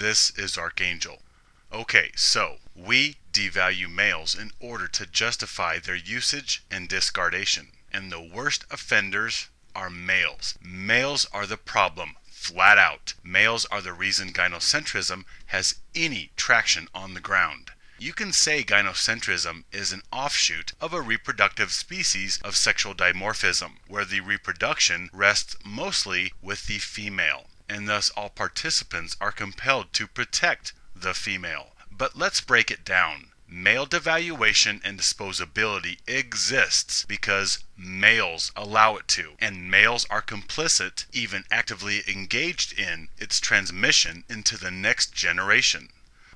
This is Archangel. Okay, so we devalue males in order to justify their usage and discardation. And the worst offenders are males. Males are the problem, flat out. Males are the reason gynocentrism has any traction on the ground. You can say gynocentrism is an offshoot of a reproductive species of sexual dimorphism, where the reproduction rests mostly with the female, and thus all participants are compelled to protect the female. But let's break it down. Male devaluation and disposability exists because males allow it to, and males are complicit, even actively engaged in, its transmission into the next generation.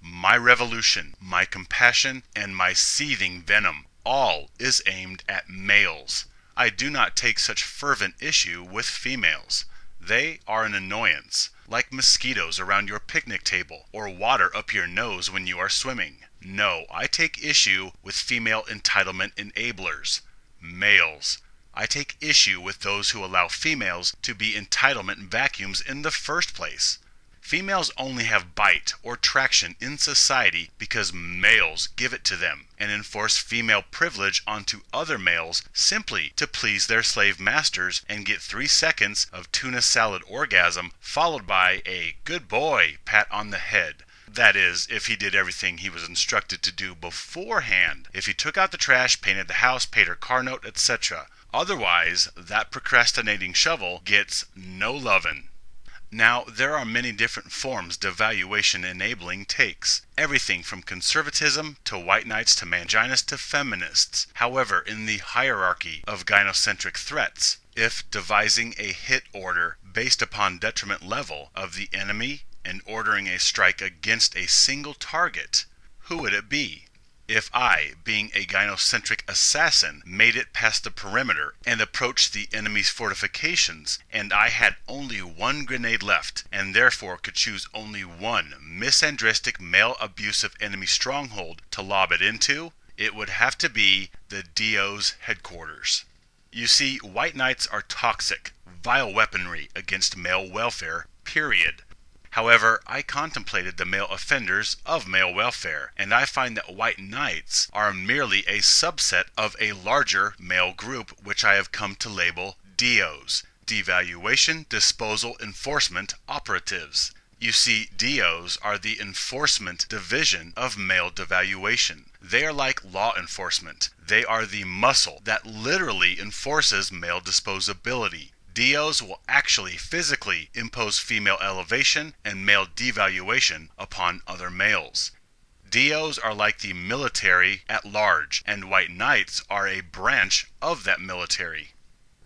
My revolution, my compassion, and my seething venom, all is aimed at males. I do not take such fervent issue with females. They are an annoyance, like mosquitoes around your picnic table, or water up your nose when you are swimming. No, I take issue with female entitlement enablers, males. I take issue with those who allow females to be entitlement vacuums in the first place. Females only have bite or traction in society because males give it to them and enforce female privilege onto other males simply to please their slave masters and get 3 seconds of tuna salad orgasm followed by a good boy pat on the head. That is, if he did everything he was instructed to do beforehand. If he took out the trash, painted the house, paid her car note, etc. Otherwise, that procrastinating shovel gets no lovin'. Now, there are many different forms devaluation enabling takes. Everything from conservatism to white knights to manginists to feminists. However, in the hierarchy of gynocentric threats, if devising a hit order based upon detriment level of the enemy and ordering a strike against a single target, who would it be? If I, being a gynocentric assassin, made it past the perimeter and approached the enemy's fortifications, and I had only 1 grenade left, and therefore could choose only one misandristic male abusive enemy stronghold to lob it into, it would have to be the D.E.O's headquarters. You see, white knights are toxic, vile weaponry against male welfare, period. However, I contemplated the male offenders of male welfare, and I find that white knights are merely a subset of a larger male group which I have come to label D.E.Os, Devaluation Disposal Enforcement Operatives. You see, D.E.Os are the enforcement division of male devaluation. They are like law enforcement. They are the muscle that literally enforces male disposability. D.E.Os will actually physically impose female elevation and male devaluation upon other males. D.E.Os are like the military at large, and white knights are a branch of that military.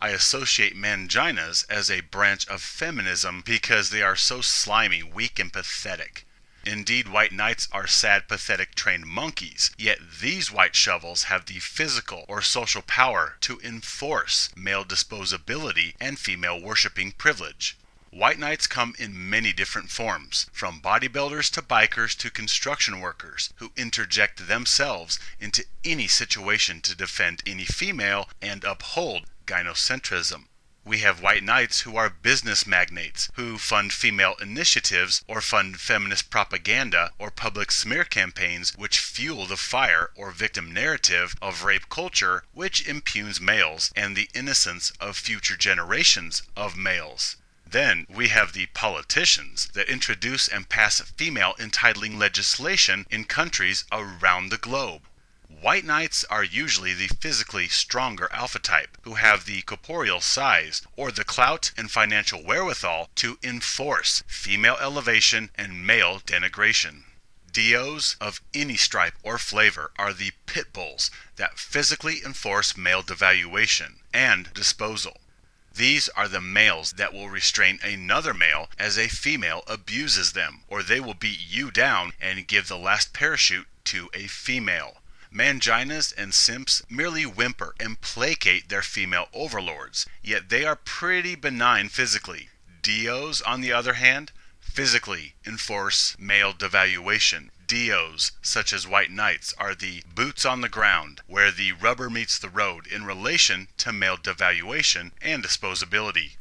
I associate manginas as a branch of feminism because they are so slimy, weak, and pathetic. Indeed, white knights are sad, pathetic, trained monkeys, yet these white shovels have the physical or social power to enforce male disposability and female worshipping privilege. White knights come in many different forms, from bodybuilders to bikers to construction workers, who interject themselves into any situation to defend any female and uphold gynocentrism. We have white knights who are business magnates, who fund female initiatives or fund feminist propaganda or public smear campaigns which fuel the fire or victim narrative of rape culture which impugns males and the innocence of future generations of males. Then we have the politicians that introduce and pass female entitling legislation in countries around the globe. White knights are usually the physically stronger alpha type, who have the corporeal size or the clout and financial wherewithal to enforce female elevation and male denigration. D.E.Os of any stripe or flavor are the pit bulls that physically enforce male devaluation and disposal. These are the males that will restrain another male as a female abuses them, or they will beat you down and give the last parachute to a female. Manginas and simps merely whimper and placate their female overlords, yet they are pretty benign physically. D.E.Os, on the other hand, physically enforce male devaluation. D.E.Os, such as white knights, are the boots on the ground, where the rubber meets the road in relation to male devaluation and disposability.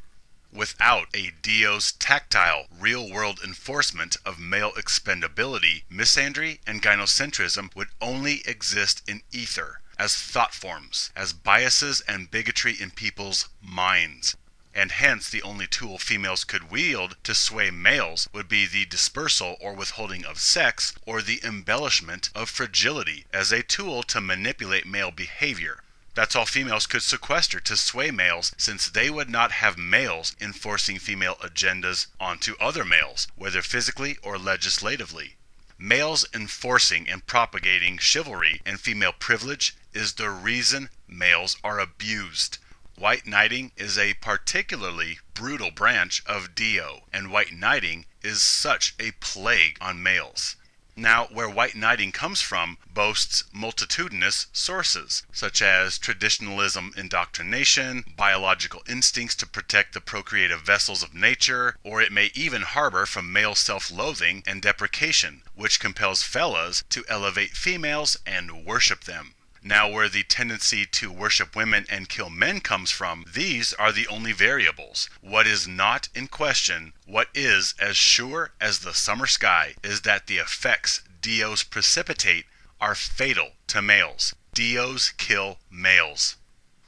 Without a D.E.O's tactile, real-world enforcement of male expendability, misandry and gynocentrism would only exist in ether, as thought forms, as biases and bigotry in people's minds. And hence the only tool females could wield to sway males would be the dispersal or withholding of sex, or the embellishment of fragility as a tool to manipulate male behavior. That's all females could sequester to sway males, since they would not have males enforcing female agendas onto other males, whether physically or legislatively. Males enforcing and propagating chivalry and female privilege is the reason males are abused. White knighting is a particularly brutal branch of D.E.O, and white knighting is such a plague on males. Now, where white knighting comes from boasts multitudinous sources, such as traditionalism indoctrination, biological instincts to protect the procreative vessels of nature, or it may even harbor from male self-loathing and deprecation, which compels fellas to elevate females and worship them. Now, where the tendency to worship women and kill men comes from, these are the only variables. What is not in question, what is as sure as the summer sky, is that the effects D.E.Os precipitate are fatal to males. D.E.Os kill males.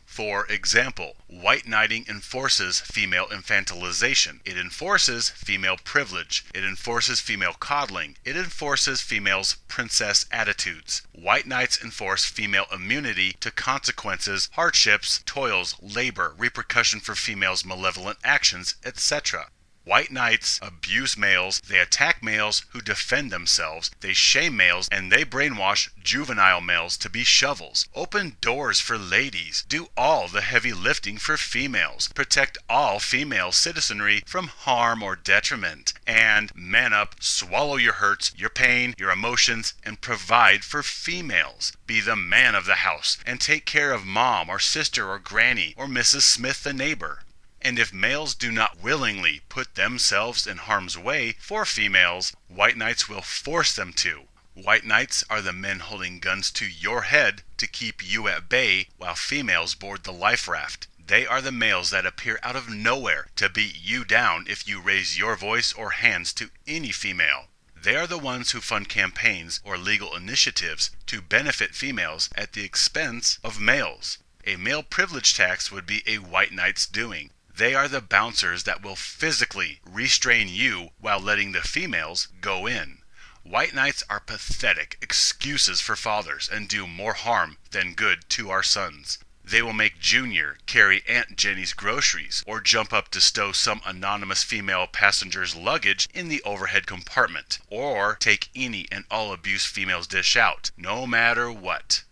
For example, white knighting enforces female infantilization. It enforces female privilege. It enforces female coddling. It enforces females' princess attitudes. White knights enforce female immunity to consequences, hardships, toils, labor, repercussion for females' malevolent actions, etc. White knights abuse males, they attack males who defend themselves, they shame males, and they brainwash juvenile males to be shovels, open doors for ladies, do all the heavy lifting for females, protect all female citizenry from harm or detriment, and man up, swallow your hurts, your pain, your emotions, and provide for females. Be the man of the house, and take care of mom or sister or granny or Mrs. Smith the neighbor. And if males do not willingly put themselves in harm's way for females, white knights will force them to. White knights are the men holding guns to your head to keep you at bay while females board the life raft. They are the males that appear out of nowhere to beat you down if you raise your voice or hands to any female. They are the ones who fund campaigns or legal initiatives to benefit females at the expense of males. A male privilege tax would be a white knight's doing. They are the bouncers that will physically restrain you while letting the females go in. White knights are pathetic excuses for fathers and do more harm than good to our sons. They will make Junior carry Aunt Jenny's groceries or jump up to stow some anonymous female passenger's luggage in the overhead compartment, or take any and all abuse females dish out, no matter what.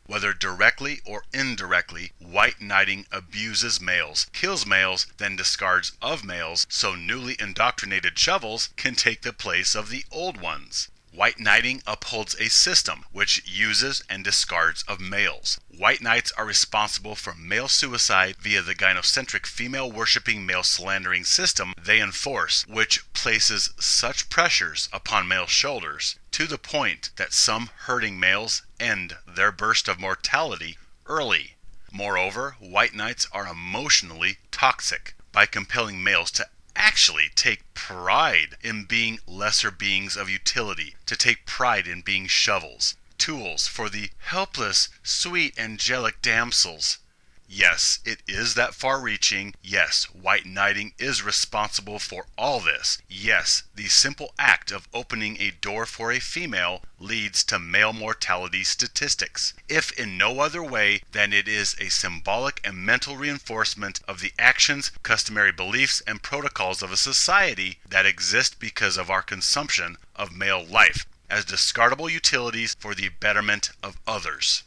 Whether directly or indirectly, white knighting abuses males, kills males, then discards of males, so newly indoctrinated shovels can take the place of the old ones. White knighting upholds a system which uses and discards of males. White knights are responsible for male suicide via the gynocentric female-worshipping, male-slandering system they enforce, which places such pressures upon male shoulders to the point that some hurting males end their burst of mortality early. Moreover, white knights are emotionally toxic by compelling males to actually take pride in being lesser beings of utility, to take pride in being shovels, tools for the helpless, sweet, angelic damsels. Yes, it is that far-reaching. Yes, white knighting is responsible for all this. Yes, the simple act of opening a door for a female leads to male mortality statistics, if in no other way than it is a symbolic and mental reinforcement of the actions, customary beliefs, and protocols of a society that exist because of our consumption of male life as discardable utilities for the betterment of others.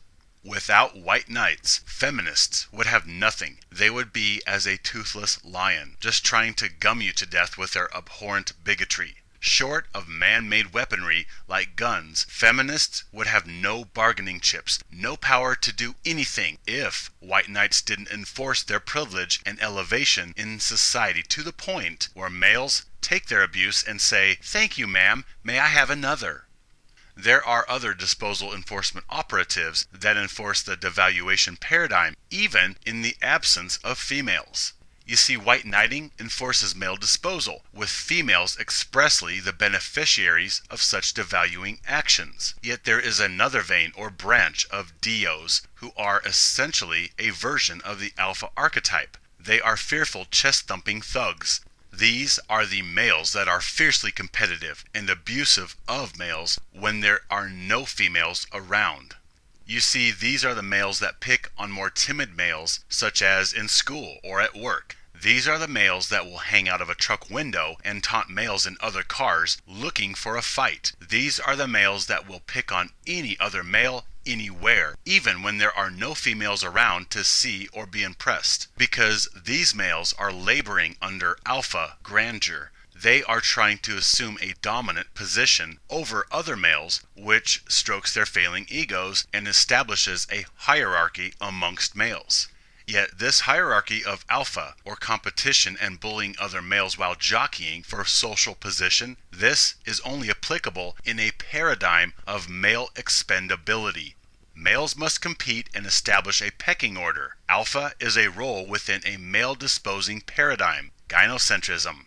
Without white knights, feminists would have nothing. They would be as a toothless lion, just trying to gum you to death with their abhorrent bigotry. Short of man-made weaponry like guns, feminists would have no bargaining chips, no power to do anything if white knights didn't enforce their privilege and elevation in society to the point where males take their abuse and say, "Thank you, ma'am, may I have another?" There are other disposal enforcement operatives that enforce the devaluation paradigm, even in the absence of females. You see, white knighting enforces male disposal, with females expressly the beneficiaries of such devaluing actions. Yet there is another vein or branch of D.E.Os who are essentially a version of the alpha archetype. They are fearful chest-thumping thugs. These are the males that are fiercely competitive and abusive of males when there are no females around. You see, these are the males that pick on more timid males, such as in school or at work. These are the males that will hang out of a truck window and taunt males in other cars looking for a fight. These are the males that will pick on any other male anywhere, even when there are no females around to see or be impressed. Because these males are laboring under alpha grandeur. They are trying to assume a dominant position over other males, which strokes their failing egos and establishes a hierarchy amongst males. Yet this hierarchy of alpha, or competition and bullying other males while jockeying for social position, this is only applicable in a paradigm of male expendability. Males must compete and establish a pecking order. Alpha is a role within a male-disposing paradigm, gynocentrism.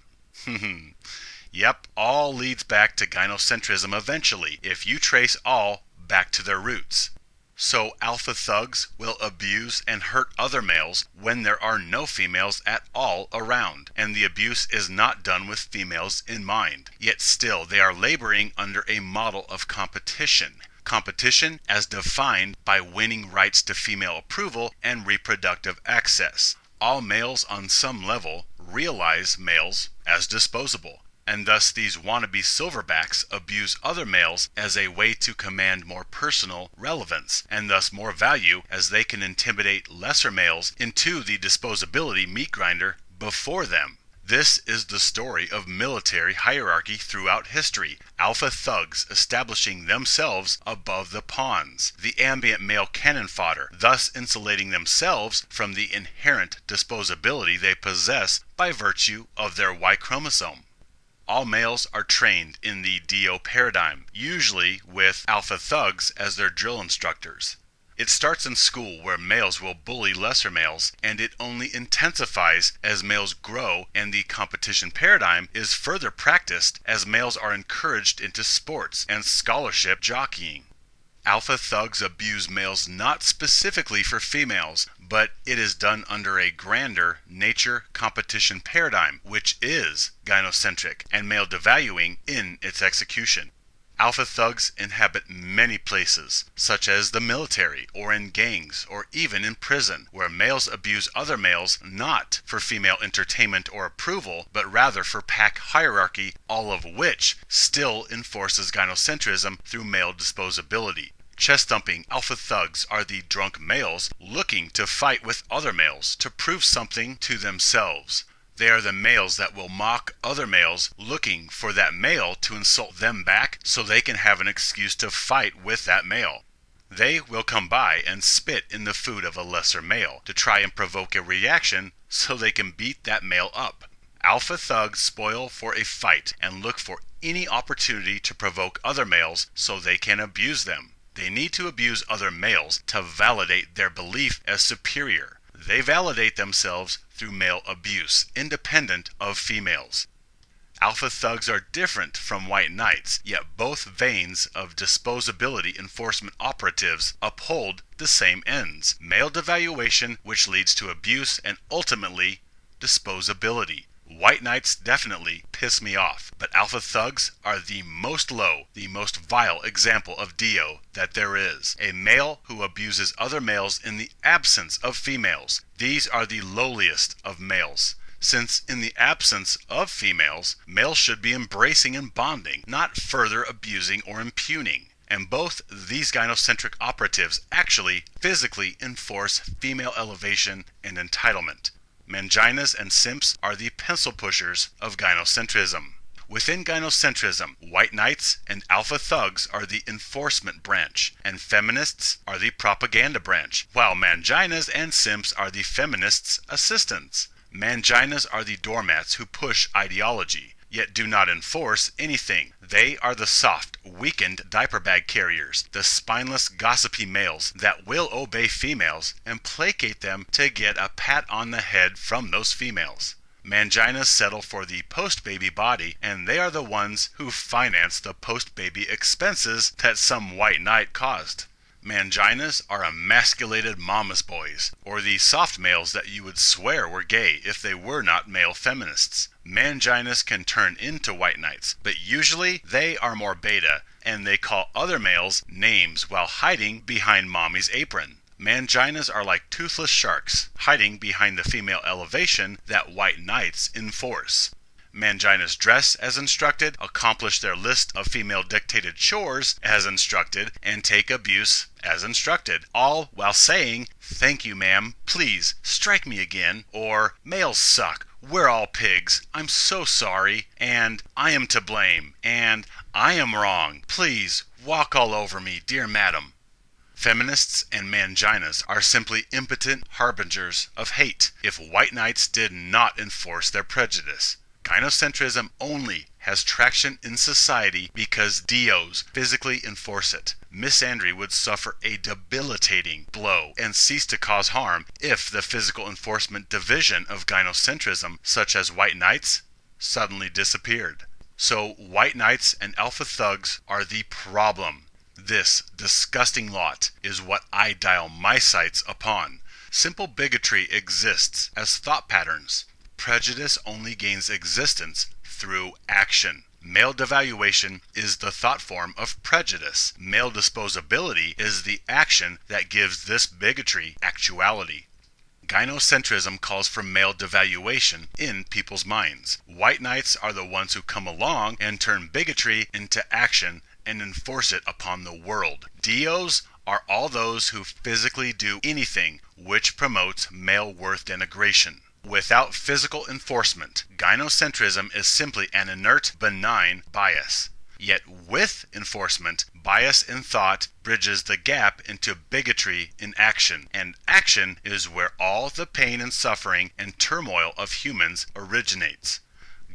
Yep, all leads back to gynocentrism eventually, if you trace all back to their roots. So alpha thugs will abuse and hurt other males when there are no females at all around, and the abuse is not done with females in mind. Yet still, they are laboring under a model of competition. Competition as defined by winning rights to female approval and reproductive access. All males on some level realize males as disposable, and thus these wannabe silverbacks abuse other males as a way to command more personal relevance, and thus more value, as they can intimidate lesser males into the disposability meat grinder before them. This is the story of military hierarchy throughout history. Alpha thugs establishing themselves above the pawns, the ambient male cannon fodder, thus insulating themselves from the inherent disposability they possess by virtue of their Y chromosome. All males are trained in the D.E.O paradigm, usually with alpha thugs as their drill instructors. It starts in school, where males will bully lesser males, and it only intensifies as males grow, and the competition paradigm is further practiced as males are encouraged into sports and scholarship jockeying. Alpha thugs abuse males not specifically for females, but it is done under a grander nature competition paradigm, which is gynocentric and male devaluing in its execution. Alpha thugs inhabit many places, such as the military, or in gangs, or even in prison, where males abuse other males not for female entertainment or approval, but rather for pack hierarchy, all of which still enforces gynocentrism through male disposability. Chest-thumping alpha thugs are the drunk males looking to fight with other males to prove something to themselves. They are the males that will mock other males, looking for that male to insult them back so they can have an excuse to fight with that male. They will come by and spit in the food of a lesser male to try and provoke a reaction so they can beat that male up. Alpha thugs spoil for a fight and look for any opportunity to provoke other males so they can abuse them. They need to abuse other males to validate their belief as superior. They validate themselves through male abuse, independent of females. Alpha thugs are different from white knights, yet both veins of disposability enforcement operatives uphold the same ends: male devaluation, which leads to abuse and ultimately disposability. White knights definitely piss me off, but alpha thugs are the most low, the most vile example of D.E.O that there is. A male who abuses other males in the absence of females. These are the lowliest of males, since in the absence of females, males should be embracing and bonding, not further abusing or impugning. And both these gynocentric operatives actually physically enforce female elevation and entitlement. Manginas and simps are the pencil pushers of gynocentrism. Within gynocentrism, white knights and alpha thugs are the enforcement branch, and feminists are the propaganda branch, while manginas and simps are the feminists' assistants. Manginas are the doormats who push ideology. yet do not enforce anything. They are the soft, weakened diaper bag carriers, the spineless, gossipy males that will obey females and placate them to get a pat on the head from those females. Manginas settle for the post-baby body, and they are the ones who finance the post-baby expenses that some white knight caused. Manginas are emasculated mama's boys, or the soft males that you would swear were gay if they were not male feminists. Manginas can turn into white knights, but usually they are more beta, and they call other males names while hiding behind mommy's apron. Manginas are like toothless sharks, hiding behind the female elevation that white knights enforce. Manginas dress as instructed, accomplish their list of female-dictated chores as instructed, and take abuse as instructed, all while saying, "Thank you, ma'am, please, strike me again," or "Males suck, we're all pigs, I'm so sorry," and "I am to blame," and "I am wrong, please, walk all over me, dear madam." Feminists and manginas are simply impotent harbingers of hate if white knights did not enforce their prejudice. Gynocentrism only has traction in society because D.E.Os physically enforce it. Misandry would suffer a debilitating blow and cease to cause harm if the physical enforcement division of gynocentrism, such as white knights, suddenly disappeared. So white knights and alpha thugs are the problem. This disgusting lot is what I dial my sights upon. Simple bigotry exists as thought patterns. Prejudice only gains existence through action. Male devaluation is the thought form of prejudice. Male disposability is the action that gives this bigotry actuality. Gynocentrism calls for male devaluation in people's minds. White knights are the ones who come along and turn bigotry into action and enforce it upon the world. D.E.Os are all those who physically do anything which promotes male worth denigration. Without physical enforcement, gynocentrism is simply an inert, benign bias. Yet with enforcement, bias in thought bridges the gap into bigotry in action, and action is where all the pain and suffering and turmoil of humans originates.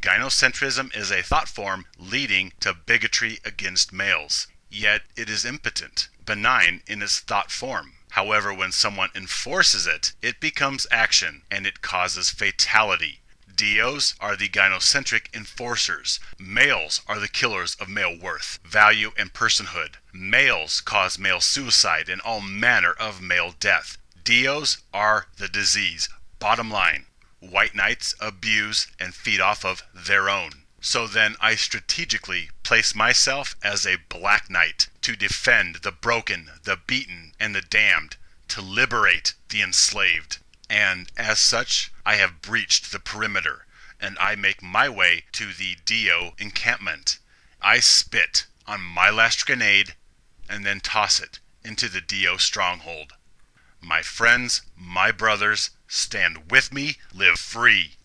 Gynocentrism is a thought form leading to bigotry against males. Yet it is impotent, benign in its thought form. However, when someone enforces it, it becomes action, and it causes fatality. D.E.Os are the gynocentric enforcers. Males are the killers of male worth, value, and personhood. Males cause male suicide and all manner of male death. D.E.Os are the disease. Bottom line. White knights abuse and feed off of their own. So then I strategically place myself as a black knight to defend the broken, the beaten, and the damned, to liberate the enslaved. And as such, I have breached the perimeter, and I make my way to the D.E.O encampment. I spit on my last grenade and then toss it into the D.E.O stronghold. My friends, my brothers, stand with me, live free.